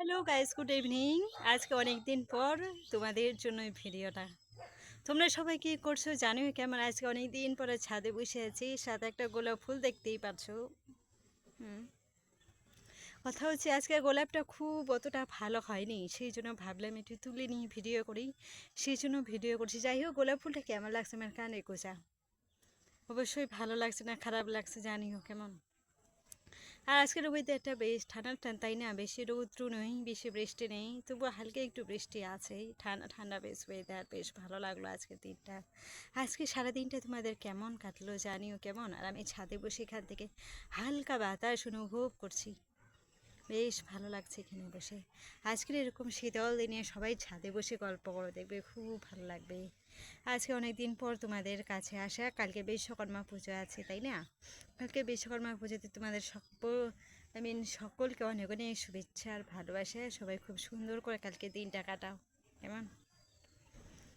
Hello guys, good evening. আজকে অনেক দিন পর তোমাদের জন্য এই ভিডিওটা। তোমরা সবাই কি করছো জানোই কেমন? আজকে অনেক দিন পরে ছাদে বসে আছি, সাথে একটা গোলাপ ফুল দেখতেই পাচ্ছো। হুম কথা হচ্ছে আজকে গোলাপটা খুব অতটা ভালো হয়নি, সেই জন্য ভাবলাম একটু তুলে নিয়ে ভিডিও করি, সেই জন্য ভিডিও করছি। যাই হোক, গোলাপ ফুলটা কেমন লাগছে আমার কানে কোচা, অবশ্যই ভালো লাগছে না খারাপ লাগছে জানিও কেমন। আর আজকের ওয়েদারটা বেশ ঠান্ডা ঠান্ডা, তাই না? বেশি রৌদ্র নেই, বেশি বৃষ্টি নেই, তবুও হালকা একটু বৃষ্টি আছেই। ঠান্ডা ঠান্ডা বেশ ওয়েদার, বেশ ভালো লাগলো আজকের দিনটা। আজকে সারাদিনটা তোমাদের কেমন কাটলো জানিও কেমন। আর আমি ছাদে বসে এখান থেকে হালকা বাতাস অনুভব করছি, বেশ ভালো লাগছে এখানে বসে। আজকের এরকম শীতল দিনে সবাই ছাদে বসে গল্প করে দেখবে, খুব ভালো লাগবে। আজকে অনেক দিন পর তোমাদের কাছে আসা। কালকে বিশ্বকর্মা পুজো আছে, তাই না? কালকে বিশ্বকর্মা পুজোতে তোমাদের সকলকে অনেক অনেক শুভেচ্ছা আর ভালোবাসা। সবাই খুব সুন্দর করে কালকে দিনটা কাটাও, কেমন?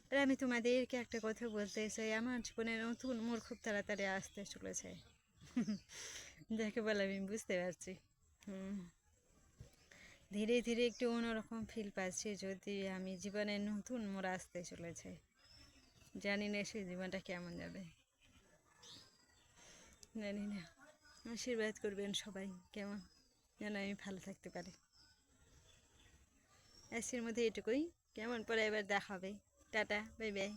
আর আমি তোমাদেরকে একটা কথা বলতে চাই, আমার জীবনে নতুন মোড় খুব তাড়াতাড়ি আসতে চলেছে। যাকে বলে আমি বুঝতে পারছি। হুম ধীরে ধীরে একটু অন্যরকম ফিল পাচ্ছি, যদি আমি জীবনে নতুন মোড় আসতে চলেছে। জানি না সেই জীবনটা কেমন যাবে, জানি না। আশীর্বাদ করবেন সবাই, কেমন যেন আমি ভালো থাকতে পারি। আজকের মধ্যে এটুকুই, কেমন? পরে এবার দেখা হবে। টাটা, বাই বাই,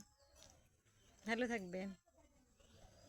ভালো থাকবেন।